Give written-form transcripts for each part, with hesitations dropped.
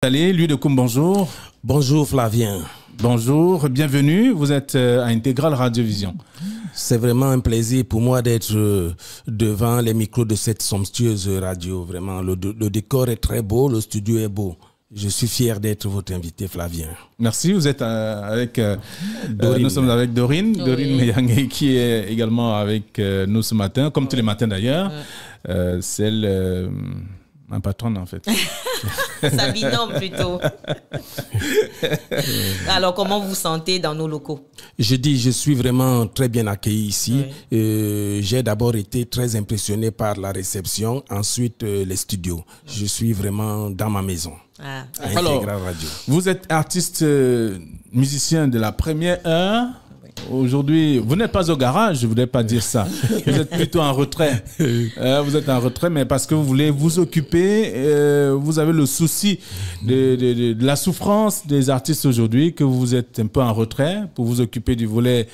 Allez, lui de Koum, bonjour. Bonjour Flavien. Bonjour, bienvenue. Vous êtes à Intégral Radiovision. C'est vraiment un plaisir pour moi d'être devant les micros de cette somptueuse radio. Vraiment, le décor est très beau, le studio est beau. Je suis fier d'être votre invité, Flavien. Merci, vous êtes avec Dorine. Nous sommes avec Dorine, Oui. Dorine Meyange qui est également avec nous ce matin, comme tous les matins d'ailleurs. C'est ma patronne en fait. Sa binôme plutôt. Alors, comment vous vous sentez dans nos locaux? Je suis vraiment très bien accueilli ici. Oui. J'ai d'abord été très impressionné par la réception, ensuite les studios. Je suis vraiment dans ma maison. Ah. À Alors, Intégral Radio. Vous êtes artiste musicien de la première heure. Aujourd'hui, vous n'êtes pas au garage, je ne voudrais pas dire ça. Vous êtes plutôt en retrait. Vous êtes en retrait, mais parce que vous voulez vous occuper, vous avez le souci de la souffrance des artistes aujourd'hui, que vous êtes un peu en retrait pour vous occuper du volet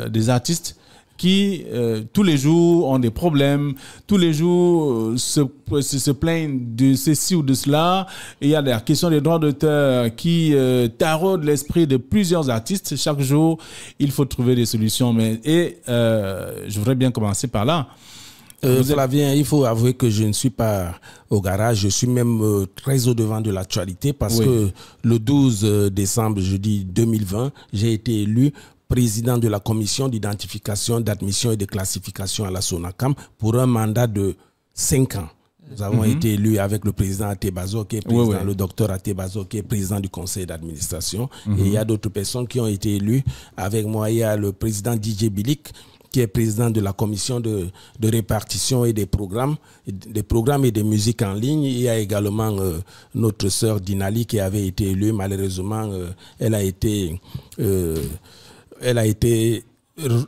des artistes qui, tous les jours, ont des problèmes, tous les jours se plaignent de ceci ou de cela. Et il y a la question des droits d'auteur qui taraudent l'esprit de plusieurs artistes. Chaque jour, il faut trouver des solutions. Je voudrais bien commencer par là. Flavien, il faut avouer que je ne suis pas au garage, je suis même très au-devant de l'actualité parce que le 12 décembre, jeudi 2020, j'ai été élu président de la commission d'identification, d'admission et de classification à la SONACAM pour un mandat de 5 ans. Nous avons été élus avec le président Atebazo, qui est président, le docteur Atebazo, qui est président du conseil d'administration. Et il y a d'autres personnes qui ont été élues avec moi. Il y a le président DJ Bilik, qui est président de la commission de répartition et des programmes et des musiques en ligne. Il y a également notre sœur Dinali qui avait été élue. Malheureusement, elle a été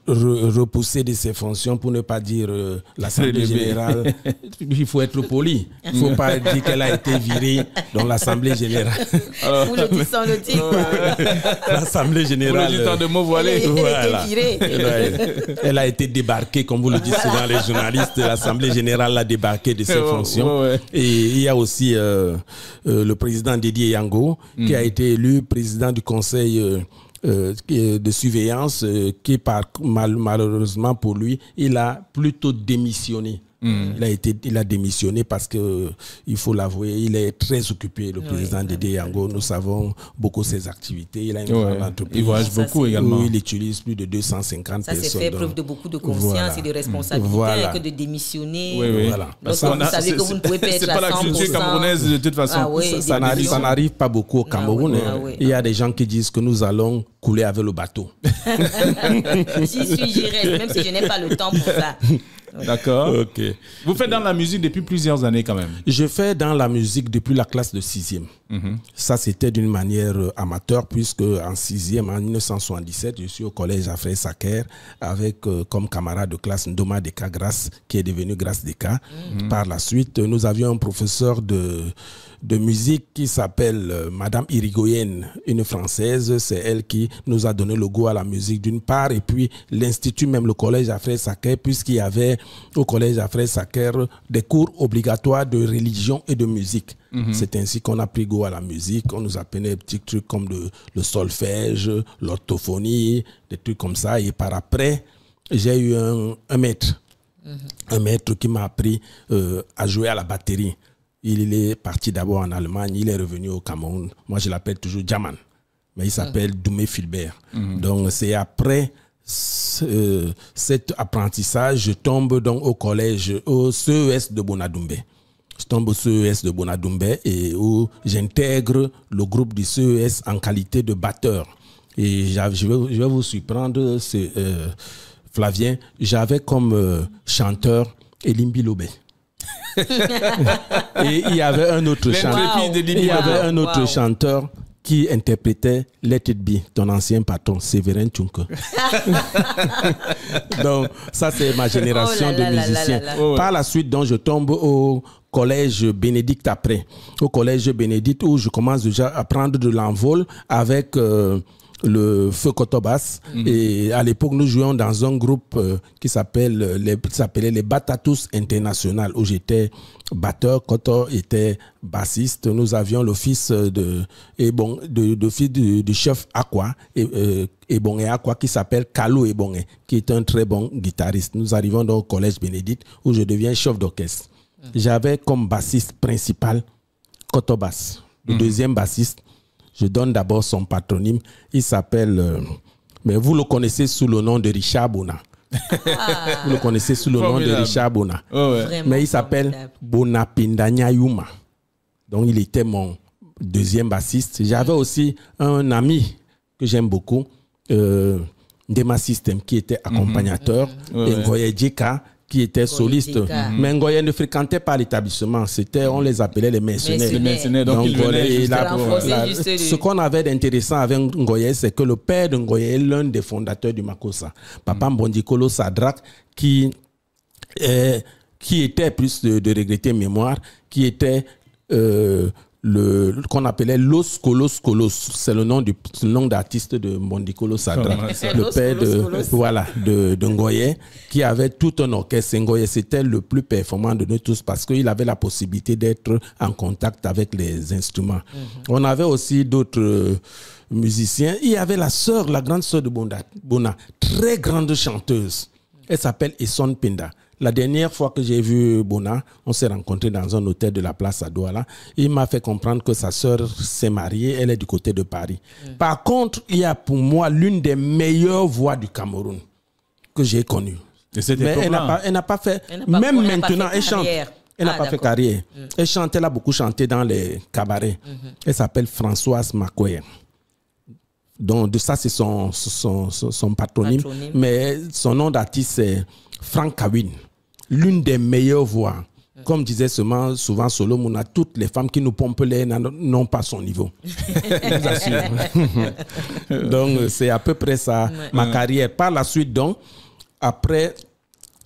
repoussée de ses fonctions, pour ne pas dire l'Assemblée générale. Il faut être poli. Il ne faut pas dire qu'elle a été virée dans l'Assemblée générale. Vous le dites sans le dire. L'Assemblée générale. Vous le dites en deux mots voilés. Voilà. Elle a été débarquée, comme vous le dites souvent les journalistes. L'Assemblée générale l'a débarquée de ses fonctions. Et il y a aussi le président Didier Yango, qui a été élu président du conseil de surveillance, qui malheureusement pour lui, il a plutôt démissionné. Il a démissionné parce que, il faut l'avouer, il est très occupé, le président Didier Yango. Nous savons beaucoup ses activités. Il a une grande entreprise. Il voyage beaucoup également. Où il utilise plus de 250 personnes. Ça, c'est fait preuve de beaucoup de conscience et de responsabilité que de démissionner. Voilà. Lorsque vous savez que vous ne pouvez pas être à 100%. C'est pas la culture camerounaise de toute façon. Ça n'arrive pas beaucoup au Cameroun. Il y a des gens qui disent que nous allons couler avec le bateau. J'y reste, même si je n'ai pas le temps pour ça. D'accord. Okay. Vous faites dans la musique depuis plusieurs années quand même. Je fais dans la musique depuis la classe de 6e. Ça, c'était d'une manière amateur, puisque en 6e, en 1977, je suis au collège Afré Saker avec comme camarade de classe Ndoma Deka Grace, qui est devenu Grace Deka. Par la suite, nous avions un professeur de musique qui s'appelle Madame Irigoyen, une Française. C'est elle qui nous a donné le goût à la musique d'une part, et puis l'Institut, même le collège Afré Saker, puisqu'il y avait au collège Afré Saker des cours obligatoires de religion et de musique. C'est ainsi qu'on a pris goût à la musique. On nous apprenait des petits trucs comme le solfège, l'orthophonie, des trucs comme ça. Et par après, j'ai eu un maître. Un maître qui m'a appris à jouer à la batterie. Il est parti d'abord en Allemagne, il est revenu au Cameroun. Moi, je l'appelle toujours Jaman, mais il s'appelle Doumé Filbert. Donc, c'est après cet apprentissage, je tombe donc au collège, au CES de Bonadoumbé. Je tombe au CES de Bonadoumbé et où j'intègre le groupe du CES en qualité de batteur. Et je vais vous surprendre, Flavien, j'avais comme chanteur Elimbi Lobé. Et il y avait un autre chanteur qui interprétait Let It Be, ton ancien patron, Séverin Tchunke. Donc, ça, c'est ma génération de musiciens. Par la suite, donc, je tombe au collège Bénédicte après. Au collège Bénédicte, où je commence déjà à prendre de l'envol avec le Feu Kotobas. Et à l'époque, nous jouions dans un groupe qui s'appelait les Batatus International, où j'étais batteur, Koto était bassiste. Nous avions l'office du chef Aqua, Ebonge Aqua, qui s'appelle Kalou Ebonge, qui est un très bon guitariste. Nous arrivons donc au Collège Bénédicte, où je deviens chef d'orchestre. J'avais comme bassiste principal Kotobas. Le deuxième bassiste, je donne d'abord son patronyme. Il s'appelle, mais vous le connaissez sous le nom de Richard Bona. Vous le connaissez sous le nom de Richard Bona. Oh ouais. Mais il s'appelle Bonapindanya Yuma. Donc il était mon deuxième bassiste. J'avais aussi un ami que j'aime beaucoup, Dema System, qui était accompagnateur, et Ngoye Djeka, qui était soliste. Mais Ngoye ne fréquentait pas l'établissement. On les appelait les mercenaires. Les mercenaires. Donc ils venaient ce qu'on avait d'intéressant avec Ngoye, c'est que le père de Ngoye est l'un des fondateurs du Makossa. Papa Mbondikolo Sadrak, qui était, plus de regretter mémoire, qui était qu'on appelait Los Colos Colos. C'est le nom d'artiste de Mbondikolo Sadrak. Le père de Ngoye, qui avait tout un orchestre. Ngoye, c'était le plus performant de nous tous parce qu'il avait la possibilité d'être en contact avec les instruments. On avait aussi d'autres musiciens. Il y avait la grande sœur de Bona, très grande chanteuse. Elle s'appelle Esson Penda. La dernière fois que j'ai vu Bona, on s'est rencontrés dans un hôtel de la place à Douala. Il m'a fait comprendre que sa sœur s'est mariée. Elle est du côté de Paris. Par contre, il y a pour moi l'une des meilleures voix du Cameroun que j'ai connue. Mais elle n'a pas fait... Même maintenant, elle chante. Elle n'a pas fait carrière. Elle a beaucoup chanté dans les cabarets. Elle s'appelle Françoise Makoye. Donc, de ça, c'est son patronyme. Mais son nom d'artiste, c'est Frank Kawin. L'une des meilleures voix. Comme disait souvent Solo Mouna, toutes les femmes qui nous pompent l'air n'ont pas son niveau. Je vous assure. Donc, c'est à peu près ça, ma carrière. Par la suite, donc, après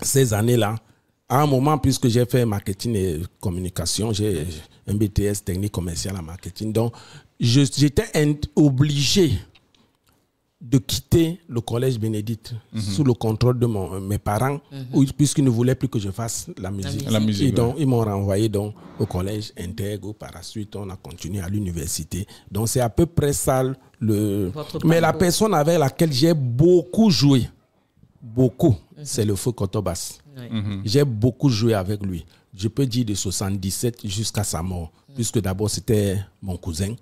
ces années-là, à un moment, puisque j'ai fait marketing et communication, j'ai un BTS technique commerciale en marketing, donc j'étais obligé de quitter le collège Bénédicte sous le contrôle de mes parents, puisqu'ils ne voulaient plus que je fasse la musique. Et donc, ils m'ont renvoyé donc, au collège Intègre. Par la suite, on a continué à l'université. Donc, c'est à peu près ça. Mais la personne avec laquelle j'ai beaucoup joué, c'est le Feu Kotobas. J'ai beaucoup joué avec lui. Je peux dire de 77 jusqu'à sa mort, puisque d'abord, c'était mon cousin.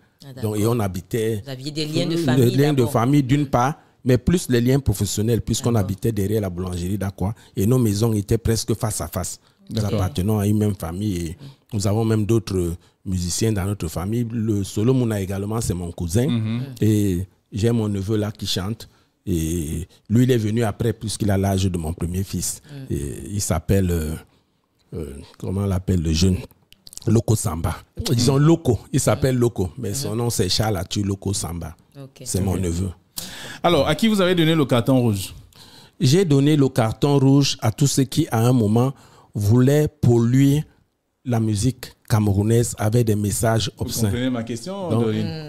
Donc, et on habitait. Vous aviez des liens de famille. Des liens de famille d'une part, mais plus les liens professionnels, puisqu'on habitait derrière la boulangerie d'Aqua et nos maisons étaient presque face à face. Nous appartenons à une même famille et nous avons même d'autres musiciens dans notre famille. Le Solo Mouna également, c'est mon cousin. Et j'ai mon neveu là qui chante. Et lui, il est venu après, puisqu'il a l'âge de mon premier fils. Et il s'appelle, comment on l'appelle le jeune? Loco Samba. Disons Loco. Il s'appelle Loco. Mais son nom, c'est Charles Atu Loco Samba. C'est mon neveu. Alors, à qui vous avez donné le carton rouge? J'ai donné le carton rouge à tous ceux qui, à un moment, voulaient polluer la musique camerounaise avec des messages obscènes. Vous comprenez ma question,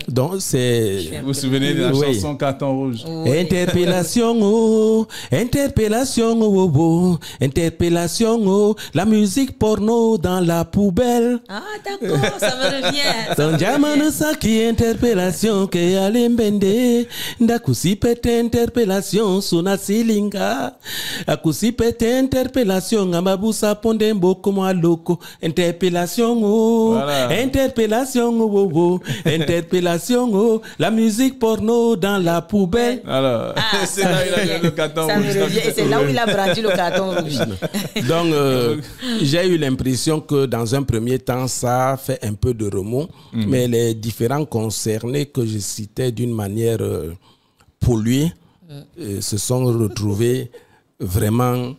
donc c'est... Vous vous souvenez de la chanson Carton rouge? Interpellation, oh, interpellation, oh, oh, interpellation, oh, la musique porno dans la poubelle. Ah, d'accord, ça me revient. Son diamant saki interpellation que alembende, ndakusi pete interpellation suna silinga, akusi pete interpellation amabusa ponde mboko mwa loko, interpellation, voilà. Interpellation, oh, oh, interpellation, oh, la musique porno dans la poubelle. Alors, c'est là où il a le carton rouge. Et c'est là où il a brandi le carton rouge. Donc, j'ai eu l'impression que dans un premier temps, ça a fait un peu de remous, mais les différents concernés que je citais d'une manière polluée se sont retrouvés vraiment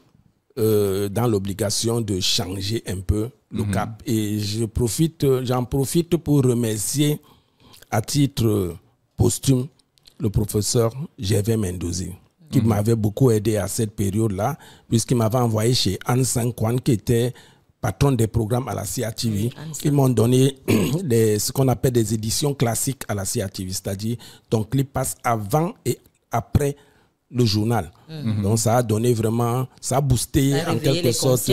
dans l'obligation de changer un peu le cap. Et j'en profite pour remercier à titre posthume le professeur Gervais Mendozi, qui m'avait beaucoup aidé à cette période-là, puisqu'il m'avait envoyé chez Anne Sankwan, qui était patron des programmes à la CRTV. Ils m'ont donné ce qu'on appelle des éditions classiques à la CRTV, c'est-à-dire ton clip passe avant et après le journal. Donc ça a donné vraiment, ça a boosté en quelque sorte,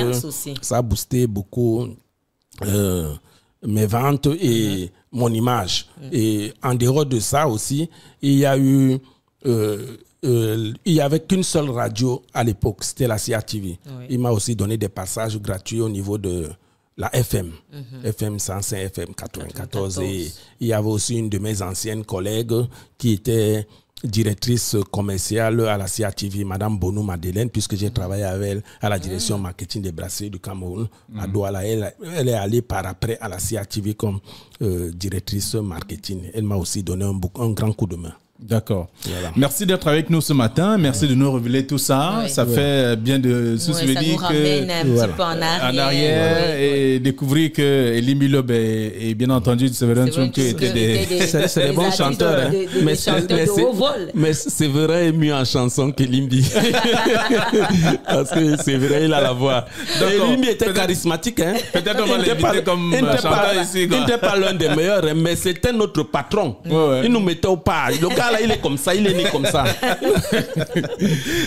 ça a boosté beaucoup mes ventes et mon image. Et en dehors de ça aussi, il y a eu il n'y avait qu'une seule radio à l'époque, c'était la CRTV. Il m'a aussi donné des passages gratuits au niveau de la FM, FM 105, FM 94. Et il y avait aussi une de mes anciennes collègues qui était directrice commerciale à la CRTV, Madame Bonou Madeleine, puisque j'ai travaillé avec elle à la direction marketing des brasseries du Cameroun, à Douala. Elle est allée par après à la CRTV comme directrice marketing. Elle m'a aussi donné un grand coup de main. D'accord. Voilà. Merci d'être avec nous ce matin. Merci de nous révéler tout ça. Ça fait bien de se souvenir ça nous ramène un petit peu en arrière. Et découvrir que Elie Milob et bien entendu Séverin Tchoum qui étaient des bons chanteurs. Mais Séverin est mieux en chanson que Limbi. Parce que Séverin, il a la voix. Et Limbi était charismatique. Peut-être on va l'inviter comme chanteur ici. Il n'était pas l'un des meilleurs, mais c'était notre patron. Il nous mettait au pas. Le gars là, il est comme ça, il est né comme ça.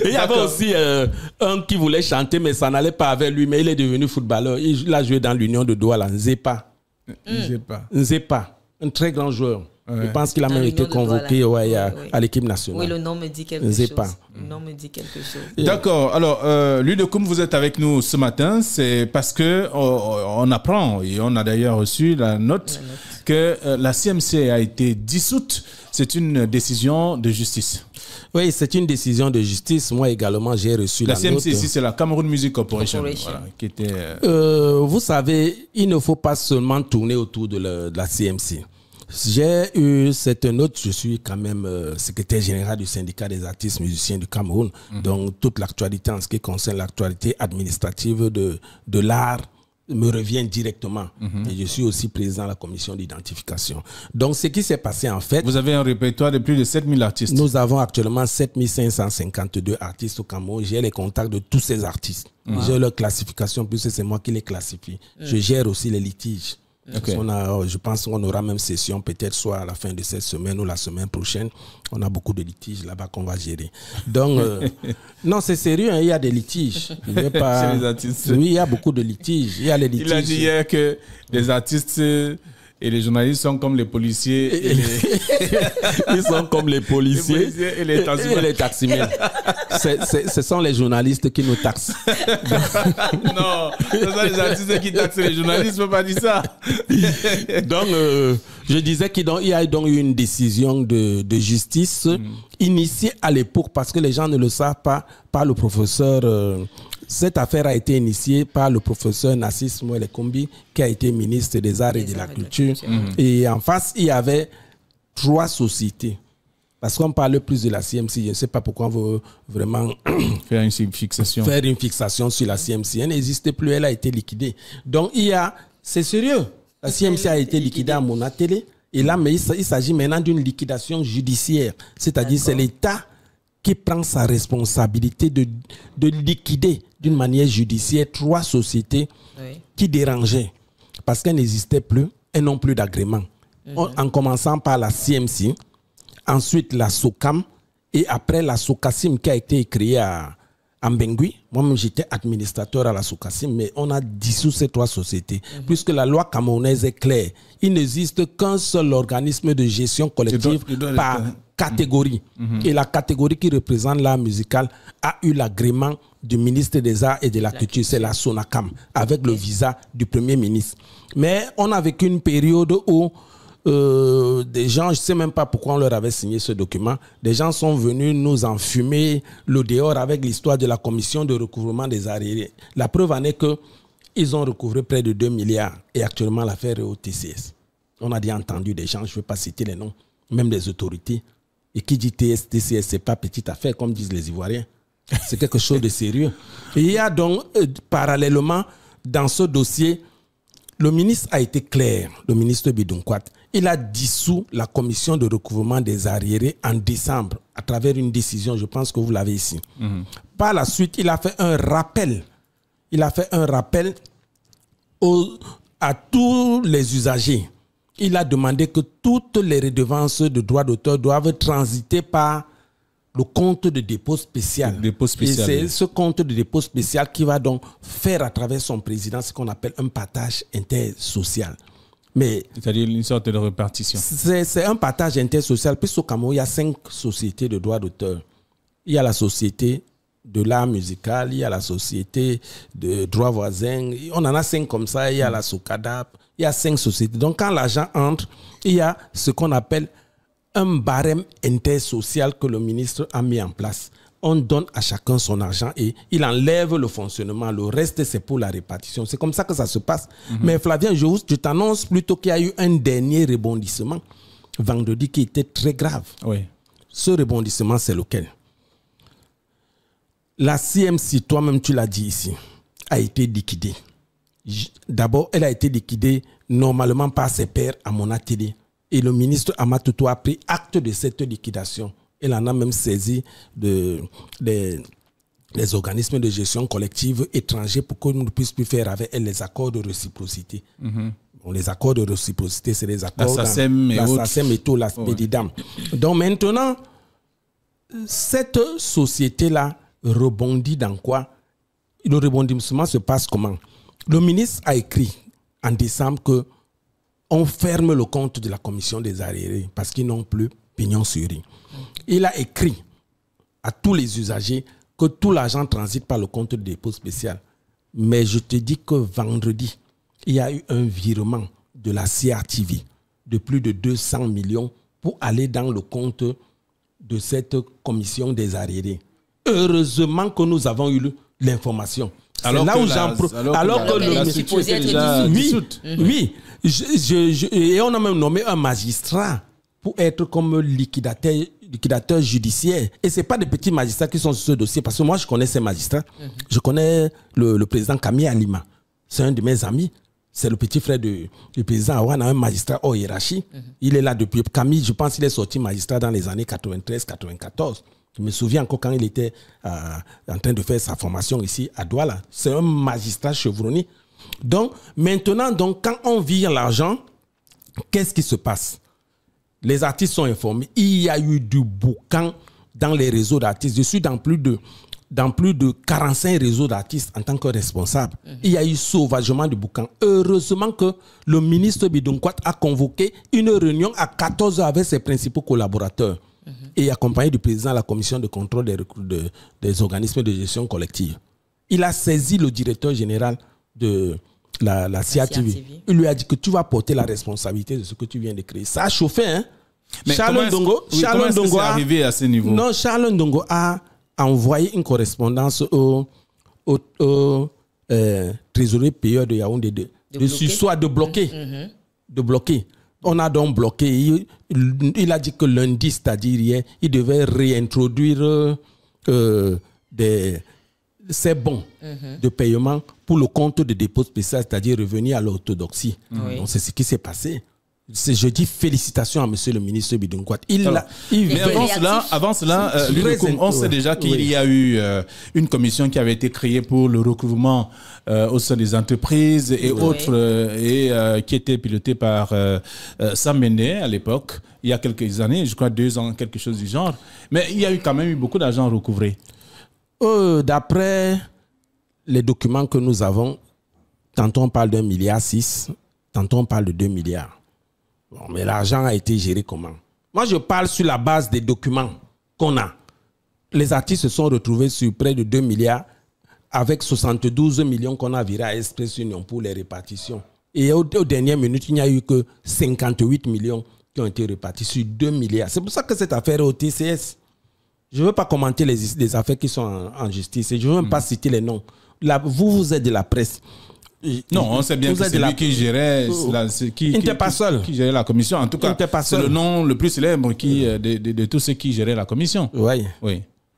Il y avait aussi un qui voulait chanter, mais ça n'allait pas avec lui, mais il est devenu footballeur. Il a joué dans l'Union de Douala, Nzepa. Nzepa, un très grand joueur. Je pense qu'il a même été convoqué à l'équipe nationale. Oui, le nom me dit quelque chose. Le nom me dit quelque chose. D'accord. Alors, Ludokoum, vous êtes avec nous ce matin, c'est parce que on apprend, et on a d'ailleurs reçu la note que la CMC a été dissoute. C'est une décision de justice. Oui, c'est une décision de justice. Moi également, j'ai reçu la note. La CMC ici, c'est la Cameroun Music Corporation. Voilà, qui était, vous savez, il ne faut pas seulement tourner autour de la CMC. J'ai eu cette note, je suis quand même secrétaire général du syndicat des artistes musiciens du Cameroun. Donc toute l'actualité en ce qui concerne l'actualité administrative de l'art me revient directement. Et je suis aussi président de la commission d'identification. Donc ce qui s'est passé en fait... Vous avez un répertoire de plus de 7000 artistes. Nous avons actuellement 7552 artistes au Cameroun. J'ai les contacts de tous ces artistes. J'ai leur classification, puisque c'est moi qui les classifie. Je gère aussi les litiges. Je pense qu'on aura même session peut-être soit à la fin de cette semaine ou la semaine prochaine. On a beaucoup de litiges là-bas qu'on va gérer. Donc, non, c'est sérieux, il y a des litiges. C'est les artistes. Oui, il y a beaucoup de litiges. Il y a les litiges. Il a dit hier que les artistes et les journalistes sont comme les policiers. Ils sont comme les policiers, et les taximens. Ce sont les journalistes qui nous taxent. Non, ce sont les artistes qui taxent les journalistes, ne faut pas dire ça. Donc, je disais qu'il y a donc eu une décision de justice initiée à l'époque, parce que les gens ne le savent pas, par le professeur... Cette affaire a été initiée par le professeur Nassis Mouelekombi, qui a été ministre des Arts et de la Culture. Et en face, il y avait 3 sociétés. Parce qu'on parle plus de la CMC, je ne sais pas pourquoi on veut vraiment faire une fixation sur la CMC. Elle n'existait plus, elle a été liquidée. Donc, c'est sérieux. La CMC a été liquidée à Monatélé. Et là, mais il s'agit maintenant d'une liquidation judiciaire. C'est-à-dire c'est l'État qui prend sa responsabilité de liquider d'une manière judiciaire 3 sociétés qui dérangeaient parce qu'elles n'existaient plus, elles n'ont plus d'agrément. En commençant par la CMC, ensuite la SOCAM et après la SOCACIM qui a été créée à Mbengui. Moi-même, j'étais administrateur à la SOCACIM, mais on a dissous ces 3 sociétés puisque la loi camerounaise est claire. Il n'existe qu'un seul organisme de gestion collective par catégorie. Et la catégorie qui représente l'art musical a eu l'agrément du ministre des Arts et de la Culture, c'est la SONACAM, avec le visa du Premier ministre. Mais on a vécu une période où des gens, je ne sais même pas pourquoi on leur avait signé ce document, des gens sont venus nous enfumer le dehors avec l'histoire de la commission de recouvrement des arriérés. La preuve en est qu'ils ont recouvré près de 2 milliards et actuellement l'affaire est au TCS. On a déjà entendu des gens, je ne vais pas citer les noms, même des autorités. Et qui dit TCS, ce n'est pas petite affaire comme disent les Ivoiriens. C'est quelque chose de sérieux. Et il y a donc parallèlement dans ce dossier, le ministre a été clair, le ministre Bidunkwat. Il a dissous la commission de recouvrement des arriérés en décembre à travers une décision, je pense que vous l'avez ici. Par la suite, il a fait un rappel. Il a fait un rappel à tous les usagers. Il a demandé que toutes les redevances de droits d'auteur doivent transiter par le compte de dépôt spécial. Et c'est ce compte de dépôt spécial qui va donc faire à travers son président ce qu'on appelle un partage intersocial. C'est-à-dire une sorte de répartition. C'est un partage intersocial. Puisqu'au Cameroun, il y a 5 sociétés de droits d'auteur. Il y a la société de l'art musical, il y a la société de droits voisins. On en a 5 comme ça. Il y a la SOCADAP. Il y a 5 sociétés. Donc, quand l'argent entre, il y a ce qu'on appelle un barème intersocial que le ministre a mis en place. On donne à chacun son argent et il enlève le fonctionnement. Le reste, c'est pour la répartition. C'est comme ça que ça se passe. Mais Flavien, je t'annonce plutôt qu'il y a eu un dernier rebondissement vendredi qui était très grave. Oui. Ce rebondissement, c'est lequel? La CMC, toi-même tu l'as dit ici, a été liquidée. D'abord, elle a été liquidée normalement par ses pairs à Monatélé. Et le ministre Amatoto a pris acte de cette liquidation. Elle en a même saisi des organismes de gestion collective étrangers pour qu'on ne puisse plus faire avec elle les accords de réciprocité. Bon, les accords de réciprocité, c'est les accords... La SACEM et tout, la Spédidam. Donc maintenant, cette société-là rebondit dans quoi? Le rebondissement se passe comment? Le ministre a écrit en décembre que on ferme le compte de la commission des arriérés parce qu'ils n'ont plus pignon sur rue. Il a écrit à tous les usagers que tout l'argent transite par le compte de dépôt spécial. Mais je te dis que vendredi, il y a eu un virement de la CRTV de plus de 200 millions pour aller dans le compte de cette commission des arriérés. Heureusement que nous avons eu l'information. Alors là où oui, et on a même nommé un magistrat pour être comme liquidateur judiciaire. Et ce n'est pas des petits magistrats qui sont sur ce dossier, parce que moi je connais ces magistrats. Je connais le président Camille Alima. C'est un de mes amis. C'est le petit frère du président Awana, un magistrat hors hiérarchie. Il est là depuis. Camille, je pense qu'il est sorti magistrat dans les années 93-94. Je me souviens encore quand il était en train de faire sa formation ici à Douala. C'est un magistrat chevronné. Donc, maintenant, quand on vire l'argent, qu'est-ce qui se passe? Les artistes sont informés. Il y a eu du boucan dans les réseaux d'artistes. Je suis dans plus de 45 réseaux d'artistes en tant que responsable. Il y a eu sauvagement du boucan. Heureusement que le ministre Bidunkwat a convoqué une réunion à 14h avec ses principaux collaborateurs. Et accompagné du président de la commission de contrôle des organismes de gestion collective. Il a saisi le directeur général de la CRTV. Il lui a dit que tu vas porter la responsabilité de ce que tu viens de créer. Ça a chauffé, hein? Mais Charles Ndongo est arrivé à ce niveau? Non, Charles Ndongo a envoyé une correspondance au trésorier payeur de Yaoundé de bloquer. On a donc bloqué. Il a dit que lundi, c'est-à-dire hier, il devait réintroduire ces bons de paiement pour le compte de dépôt spécial, c'est-à-dire revenir à l'orthodoxie. Donc c'est ce qui s'est passé. Je dis félicitations à monsieur le ministre Bidunkwat. Mais avant cela, on sait déjà qu'il y a eu une commission qui avait été créée pour le recouvrement au sein des entreprises et autres, qui était pilotée par Sam Mende à l'époque, il y a quelques années, je crois 2 ans, quelque chose du genre. Mais il y a eu quand même eu beaucoup d'argent recouvré. D'après les documents que nous avons, tantôt on parle d'1,6 milliard, tantôt on parle de 2 milliards. Bon, mais l'argent a été géré comment? Moi, je parle sur la base des documents qu'on a. Les artistes se sont retrouvés sur près de 2 milliards avec 72 millions qu'on a virés à Express Union pour les répartitions. Et aux dernières minutes, il n'y a eu que 58 millions qui ont été répartis sur 2 milliards. C'est pour ça que cette affaire est au TCS. Je ne veux pas commenter les affaires qui sont en justice et je ne veux même pas citer les noms. Là, vous êtes de la presse. Non, on sait bien que c'est lui qui gérait qui gérait la commission. En tout cas, c'est le nom le plus célèbre de tous ceux qui géraient la commission. Oui.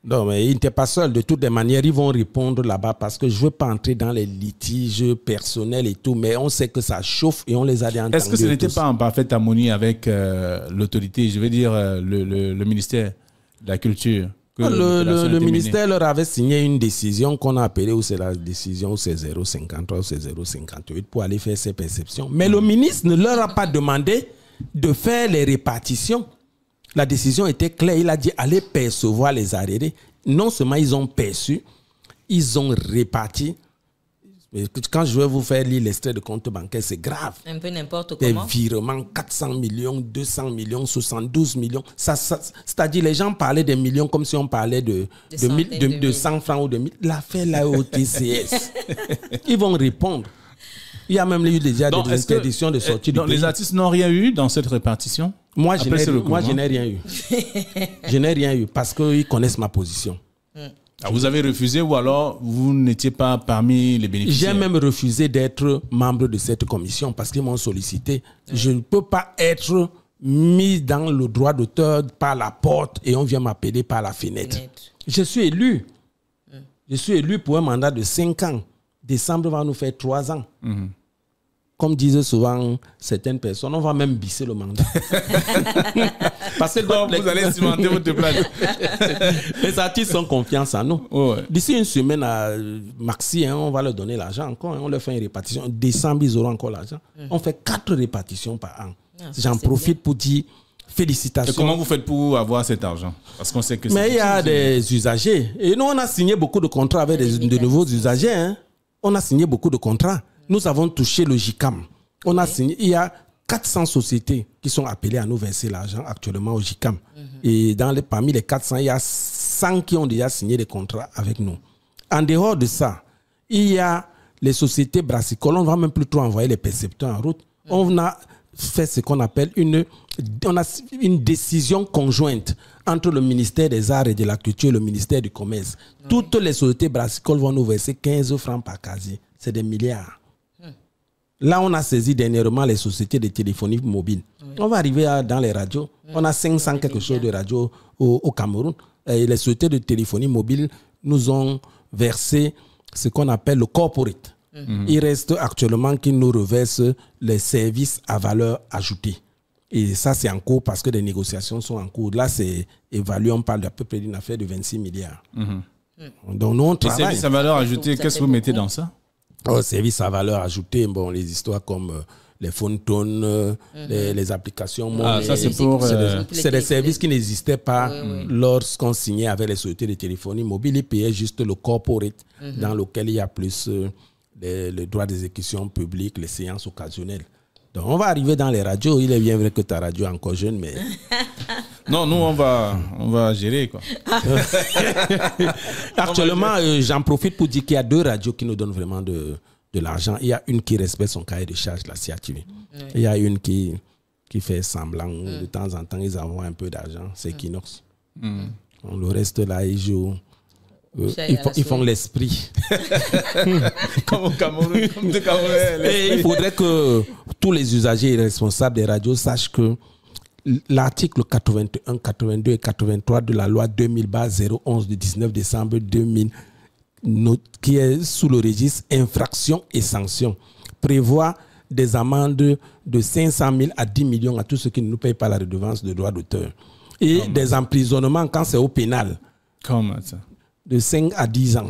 Non, mais il n'était pas seul. De toutes les manières, ils vont répondre là-bas parce que je ne veux pas entrer dans les litiges personnels et tout, mais on sait que ça chauffe et on les a entendus. Est-ce que ce n'était pas en parfaite harmonie avec l'autorité, je veux dire le ministère de la Culture? Le ministère leur avait signé une décision qu'on a appelée, ou c'est la décision C053 ou C058 pour aller faire ces perceptions. Mais le ministre ne leur a pas demandé de faire les répartitions. La décision était claire. Il a dit allez percevoir les arriérés. Non seulement ils ont perçu, ils ont réparti. Mais quand je vais vous faire lire l'extrait de compte bancaire, c'est grave. Un peu n'importe comment. Des virements, 400 millions, 200 millions, 72 millions. C'est-à-dire, les gens parlaient des millions comme si on parlait de 100 francs ou de 1000. L'affaire là au TCS. Ils vont répondre. Il y a même eu déjà des interdictions de sortie du pays. Les artistes n'ont rien eu dans cette répartition? Moi, je n'ai rien eu. Je n'ai rien eu parce qu'ils connaissent ma position. Vous avez refusé ou alors vous n'étiez pas parmi les bénéficiaires? J'ai même refusé d'être membre de cette commission parce qu'ils m'ont sollicité. Je ne peux pas être mis dans le droit d'auteur par la porte et on vient m'appeler par la fenêtre. Je suis élu. Je suis élu pour un mandat de 5 ans. Décembre va nous faire 3 ans. Comme disent souvent certaines personnes, on va même bisser le mandat. Parce que vous allez cimenter votre place. Les artistes ont confiance en nous. Ouais. D'ici une semaine à Maxi, on va leur donner l'argent encore. On leur fait une répartition. Décembre, ils auront encore l'argent. On fait 4 répartitions par an. J'en profite pour dire félicitations. Et comment vous faites pour avoir cet argent? Parce qu'on sait que mais il y a des usagers. Et nous, on a signé beaucoup de contrats avec de nouveaux usagers. Hein. On a signé beaucoup de contrats. Nous avons touché le JICAM. On a signé, il y a 400 sociétés qui sont appelées à nous verser l'argent actuellement au JICAM. Et parmi les 400, il y a 100 qui ont déjà signé des contrats avec nous. En dehors de ça, il y a les sociétés brassicoles. On ne va même plus trop envoyer les percepteurs en route. On a fait ce qu'on appelle une décision conjointe entre le ministère des Arts et de la Culture et le ministère du Commerce. Toutes les sociétés brassicoles vont nous verser 15 francs par casier. C'est des milliards. Là, on a saisi dernièrement les sociétés de téléphonie mobile. On va arriver dans les radios. On a 500 quelque chose de radios au Cameroun. Et les sociétés de téléphonie mobile nous ont versé ce qu'on appelle le corporate. Il reste actuellement qu'ils nous reversent les services à valeur ajoutée. Et ça, c'est en cours parce que les négociations sont en cours. Là, c'est évalué, on parle d'à peu près d'une affaire de 26 milliards. Donc, nous, on travaille. Les services à valeur ajoutée, qu'est-ce que vous mettez dans ça? Services à valeur ajoutée, bon, les histoires comme les phones, les applications. Ça, c'est pour... C'est des services qui n'existaient pas lorsqu'on signait avec les sociétés de téléphonie mobile. Ils payaient juste le corporate dans lequel il y a plus le droit d'exécution publique, les séances occasionnelles. Donc, on va arriver dans les radios. Il est bien vrai que ta radio est encore jeune, mais... Non, nous, on va gérer, quoi. Actuellement, j'en profite pour dire qu'il y a 2 radios qui nous donnent vraiment de l'argent. Il y a une qui respecte son cahier de charge, la CATV. Il y a une qui fait semblant. De temps en temps, ils envoient un peu d'argent. C'est Equinox. Le reste, là, ils jouent... ils font l'esprit. Comme au Cameroun. Et il faudrait que tous les usagers et responsables des radios sachent que l'article 81, 82 et 83 de la loi 2000/011 du 19 décembre 2000, qui est sous le registre infractions et sanctions, prévoit des amendes de 500 000 à 10 millions à tous ceux qui ne nous payent pas la redevance de droit d'auteur. Et des emprisonnements quand c'est au pénal. Comment ça? De 5 à 10 ans.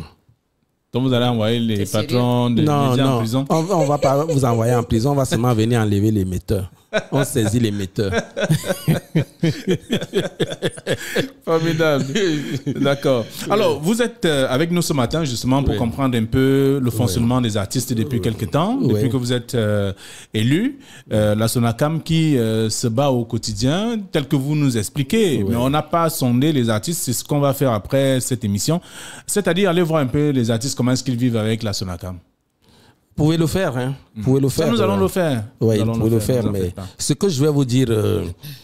Donc vous allez envoyer les patrons de médias en prison? On ne va pas vous envoyer en prison, on va seulement venir enlever les metteurs. On saisit les metteurs. Formidable. D'accord. Alors, vous êtes avec nous ce matin justement pour comprendre un peu le fonctionnement des artistes depuis quelque temps, depuis que vous êtes élu. La SONACAM qui se bat au quotidien, tel que vous nous expliquez. Mais on n'a pas sondé les artistes. C'est ce qu'on va faire après cette émission. C'est-à-dire aller voir un peu les artistes, comment est-ce qu'ils vivent avec la SONACAM. Vous pouvez le faire, hein. Vous pouvez le faire. Ça, nous allons le faire. Oui, vous pouvez le faire, mais ce que je vais vous dire,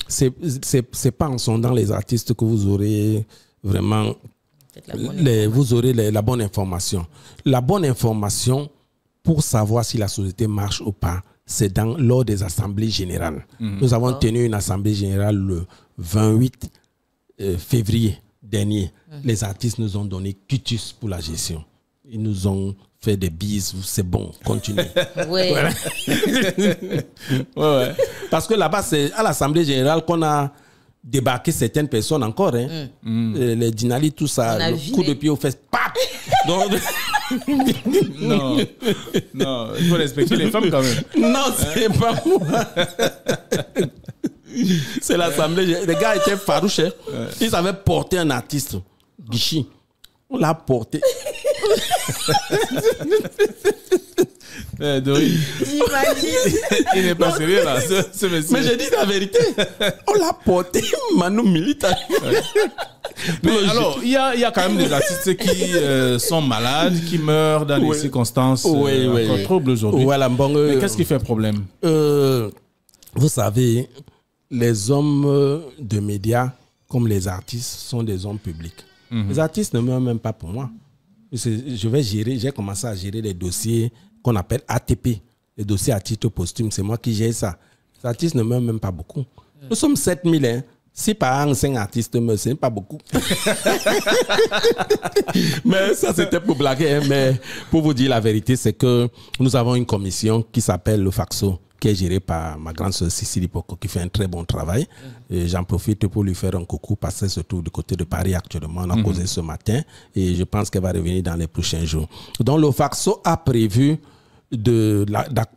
c'est pas en sondant les artistes que vous aurez vraiment la bonne information. La bonne information pour savoir si la société marche ou pas, c'est lors des assemblées générales. Nous avons tenu une assemblée générale le 28 février dernier. Les artistes nous ont donné quitus pour la gestion. Ils nous ont fait des bises, c'est bon, continuez. Ouais. Parce que là-bas, c'est à l'Assemblée générale qu'on a débarquer certaines personnes encore. Hein. Les Dinali, tout ça, le coup de pied aux fesses. Donc, non, il faut respecter les femmes quand même. Non, c'est pas moi. C'est l'Assemblée. Les gars étaient farouches. Hein. Ils avaient porté un artiste, Guichy. On l'a porté. Dory, il n'est pas sérieux là, ce monsieur. Mais j'ai dit la vérité. On l'a porté, Manu Milita. Mais alors, il y a quand même des artistes qui sont malades, qui meurent dans des circonstances encore troubles aujourd'hui. Voilà, bon, mais qu'est-ce qui fait problème? Vous savez, les hommes de médias, comme les artistes, sont des hommes publics. Les artistes ne meurent même pas pour moi. J'ai commencé à gérer les dossiers qu'on appelle ATP, les dossiers à titre posthume. C'est moi qui gère ça. Les artistes ne meurent même pas beaucoup. Nous sommes 7000. Hein. Si par an 5 artistes meurent, ce n'est pas beaucoup. Mais ça, c'était pour blaguer. Hein. Mais pour vous dire la vérité, c'est que nous avons une commission qui s'appelle le FACSO, qui est gérée par ma grande sœur Cécilie Poko, qui fait un très bon travail. Et j'en profite pour lui faire un coucou, parce qu'elle se trouve du côté de Paris actuellement. On a causé ce matin et je pense qu'elle va revenir dans les prochains jours. Donc le FACSO a prévu de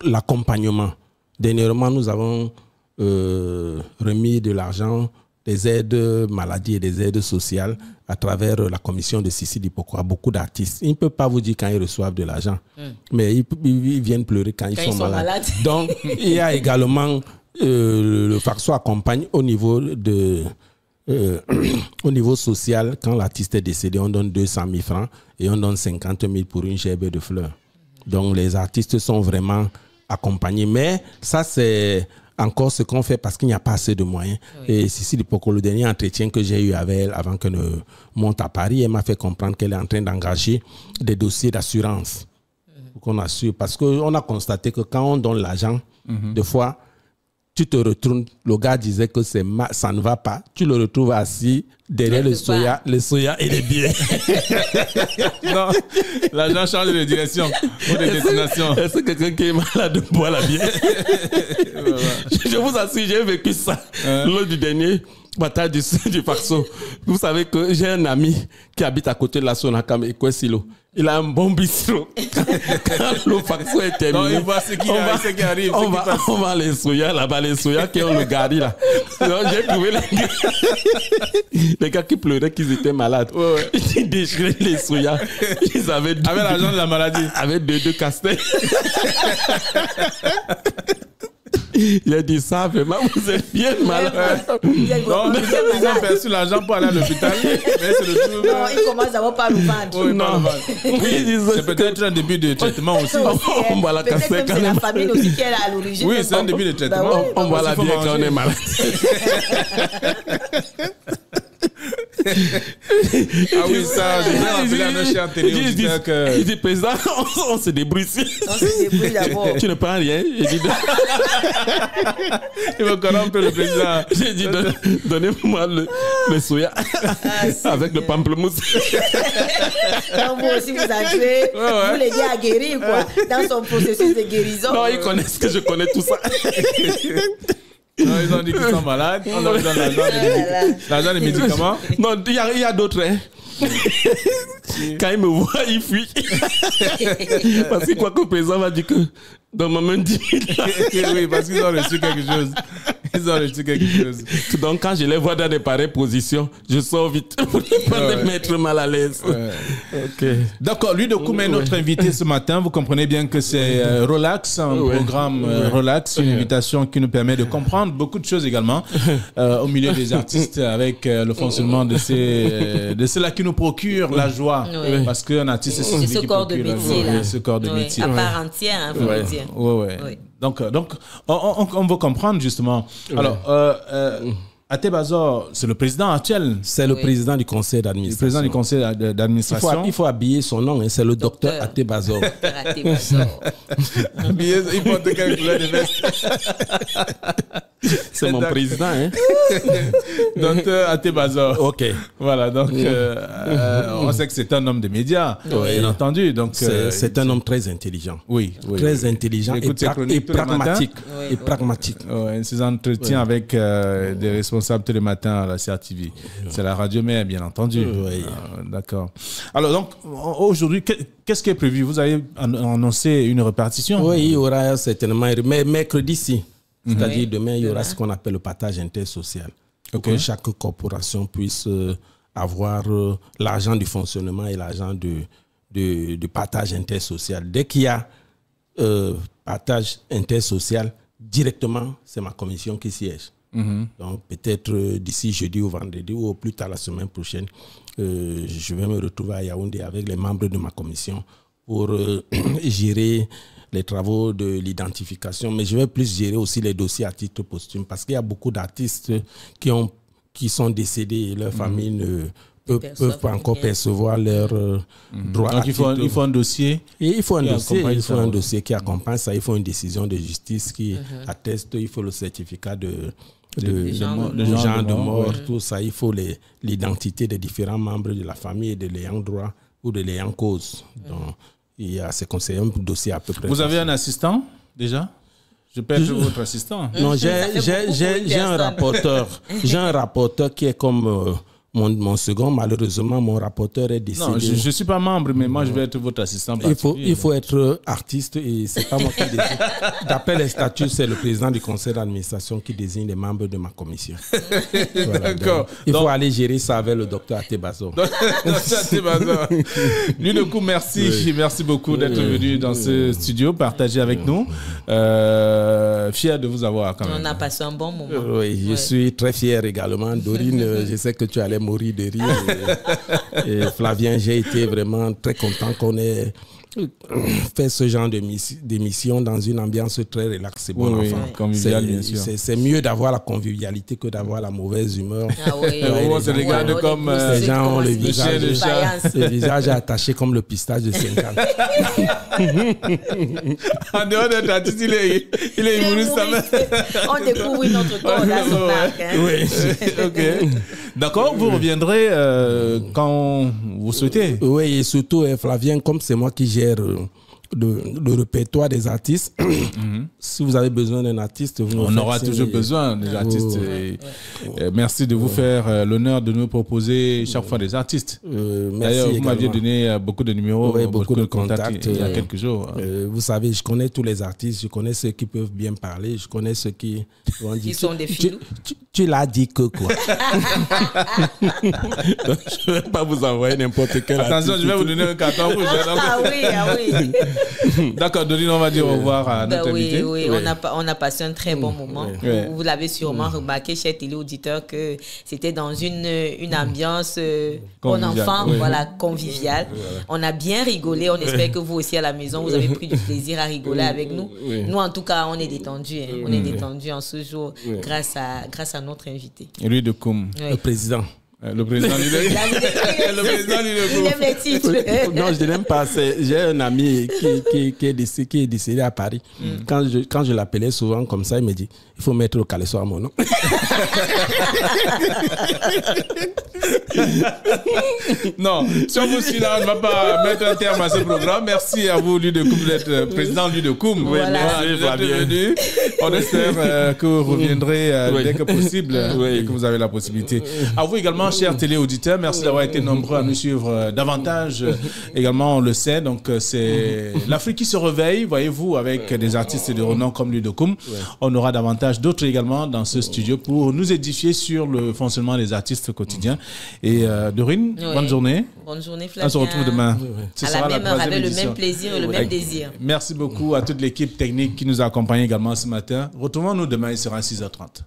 l'accompagnement. Dernièrement, nous avons remis de l'argent, des aides maladie et des aides sociales à travers la commission de Cécilie Poko à beaucoup d'artistes. Ils ne peuvent pas vous dire quand ils reçoivent de l'argent, mais ils viennent pleurer quand ils sont malades. Donc, il y a également le FACSO accompagne au niveau au niveau social. Quand l'artiste est décédé, on donne 200 000 francs et on donne 50 000 pour une gerbe de fleurs. Donc, les artistes sont vraiment accompagnés. Mais ça, c'est encore ce qu'on fait parce qu'il n'y a pas assez de moyens. Oui. Et Cécilie Poko, le dernier entretien que j'ai eu avec elle avant qu'elle ne monte à Paris, elle m'a fait comprendre qu'elle est en train d'engager des dossiers d'assurance qu'on assure. Parce qu'on a constaté que quand on donne l'argent, des fois, tu te retournes, le gars disait que ça ne va pas, tu le retrouves assis derrière le soya et les billets. Non, l'argent change de direction ou de destination. Est-ce que quelqu'un qui est malade boit la bière? Je vous assure, j'ai vécu ça lors du dernier bataille du FACSO. Vous savez que j'ai un ami qui habite à côté de la Sonakam et Kwesilo. Il a un bon bistrot. Quand le FACSO est terminé, il voit ce qui arrive. On va les soya là-bas, les soya qui ont le gari là. Donc, j'ai trouvé les gars qui pleuraient qu'ils étaient malades. Ils déchiraient les soya. Ils avaient avec l'argent de la maladie. Avec deux castels. Il a dit ça, vraiment, vous êtes bien malade. Non, ils ont perçu l'argent pour aller à l'hôpital. Mais c'est le tout. Non, ils commencent d'abord par le vendre. Oui, non. C'est peut-être un début de traitement aussi. On va la casser quand c'est la famille aussi qui est à l'origine. Oui, c'est un début de traitement. On voit la bien quand on est malade. Ah oui, ça, je vais rappeler à nos chers téléauditeurs que... Il dit, président, on se débrouille ici. On se débrouille d'abord. Tu ne prends rien. Il veut corrompre le président. J'ai dit, donnez-moi le soya avec le pamplemousse. Quand vous aussi vous entrez, vous l'aidez à guérir, quoi, dans son processus de guérison. Non, ils connaissent que je connais tout ça. Non, ils ont dit qu'ils sont malades. On leur donne l'argent des médicaments. Non, il y a d'autres. Hein. Quand ils me voient, ils fuient. Parce que quoi que le président va dire que dans ma main 10 000. Oui, parce qu'ils ont reçu quelque chose. Donc, quand je les vois dans des pareilles positions, je sors vite pour ne pas les mettre mal à l'aise. Okay. D'accord. Lui de Koumé, notre invité ce matin, vous comprenez bien que c'est Relax, un programme Relax, une invitation qui nous permet de comprendre beaucoup de choses également au milieu des artistes avec le fonctionnement de ceux-là qui nous procurent la joie. Parce qu'un artiste, c'est ce corps de métier. Ce corps de métier. À part entière, il faut le dire. Oui. Donc, on veut comprendre justement. Alors, Atebazor, c'est le président actuel. C'est le président du conseil d'administration. Le président du conseil d'administration. Il faut habiller son nom, hein, c'est le docteur Atebazor. Il porte quelle couleur de veste? C'est mon président. Hein? Docteur Atebazor. Ok. Voilà, donc on sait que c'est un homme de médias, bien entendu. Donc, c'est un homme très intelligent. Oui. Très intelligent et pragmatique. Ses entretiens avec des responsables responsable tous les matins à la CRTV. C'est la radio mère, bien entendu. Oui. D'accord. Alors, donc, aujourd'hui, qu'est-ce qui est prévu? Vous avez annoncé une répartition? Oui, il y aura certainement, mais mercredi, c'est-à-dire demain, il y aura ce qu'on appelle le partage intersocial. Pour que chaque corporation puisse avoir l'argent du fonctionnement et l'argent de partage intersocial. Dès qu'il y a partage intersocial, directement, c'est ma commission qui siège. Donc, peut-être d'ici jeudi ou vendredi ou au plus tard la semaine prochaine, je vais me retrouver à Yaoundé avec les membres de ma commission pour gérer les travaux de l'identification. Mais je vais plus gérer aussi les dossiers à titre posthume parce qu'il y a beaucoup d'artistes qui sont décédés et leurs familles ne peuvent pas encore percevoir leurs droits. Donc, il faut un dossier. Et il faut un dossier qui accompagne ça. Il faut une décision de justice qui atteste. Il faut le certificat de genre de mort, tout ça. Il faut l'identité des différents membres de la famille et de l'ayant droit ou de l'ayant cause. Donc, il y a ces conseils, un dossier à peu près. Vous avez un assistant déjà? Je peux être votre assistant. Non, j'ai un rapporteur. J'ai un rapporteur qui est comme mon second. Malheureusement, mon rapporteur est décédé. Non, je ne suis pas membre, mais moi, je vais être votre assistant. Il faut être artiste et ce n'est pas moi qui désigne. D'après les statuts, c'est le président du conseil d'administration qui désigne les membres de ma commission. Voilà, d'accord. Il faut aller gérer ça avec le docteur Atebazo. Ludokoum, merci. Oui. Merci beaucoup d'être venu dans ce studio, partager avec nous. Fier de vous avoir quand même. On a passé un bon moment. Oui, je suis très fier également. Dorine, je sais que tu allais mourir de rire. Et Flavien, j'ai été vraiment très content qu'on ait fait ce genre d'émission dans une ambiance très relaxe. C'est bon, oui, convivial, bien sûr. C'est mieux d'avoir la convivialité que d'avoir la mauvaise humeur. Ah oui, on se regarde comme les gens ont le visage attaché comme le pistache de 5 ans. En dehors d'être artiste, il est humoriste. On découvre notre corps à son arc. Oui. Ok. D'accord, vous reviendrez quand vous souhaitez. Oui, et surtout, Flavien, comme c'est moi qui gère le répertoire des artistes, si vous avez besoin d'un artiste, on aura toujours besoin des artistes. Merci de vous faire l'honneur de nous proposer chaque fois des artistes. D'ailleurs, vous m'aviez donné beaucoup de numéros, beaucoup de contacts il y a quelques jours. Vous savez, je connais tous les artistes, je connais ceux qui peuvent bien parler, je connais ceux qui vont dire... Qui sont des filous. Tu l'as dit que quoi? Je ne vais pas vous envoyer n'importe quel Attention, artiste. je vais vous donner un carton rouge. Ah oui. D'accord, Dorine, on va dire au revoir à notre invité. Oui, on a passé un très bon moment. Vous l'avez sûrement remarqué, chers téléauditeurs, que c'était dans une ambiance bon enfant, voilà, conviviale. On a bien rigolé. On espère que vous aussi à la maison, vous avez pris du plaisir à rigoler avec nous. Nous, en tout cas, on est détendus. On est détendus en ce jour grâce à notre invité. Ludokoum, le président. Le président Il aime les titres. Non, je n'aime pas. J'ai un ami qui est décédé à Paris. Quand je l'appelais souvent comme ça, il me dit, il faut mettre le caleçon à mon nom. Non, si on vous suit là, on ne va pas mettre un terme à ce programme. Merci à vous, Ludokoum, d'être président Ludokoum. Voilà. Bienvenue. On espère que vous reviendrez dès que possible et que vous avez la possibilité. À vous également, chers téléauditeurs, merci d'avoir été nombreux à nous suivre davantage. Également, on le sait, donc c'est l'Afrique qui se réveille, voyez-vous, avec des artistes de renom comme Ludokoum. On aura davantage d'autres également dans ce studio pour nous édifier sur le fonctionnement des artistes quotidiens. Et Dorine, bonne journée. Bonne journée, Flavien. On se retrouve demain. À la même heure, avec le même plaisir et le même désir. Merci beaucoup à toute l'équipe technique qui nous a accompagnés également ce matin. Retrouvons-nous demain, il sera 6h30.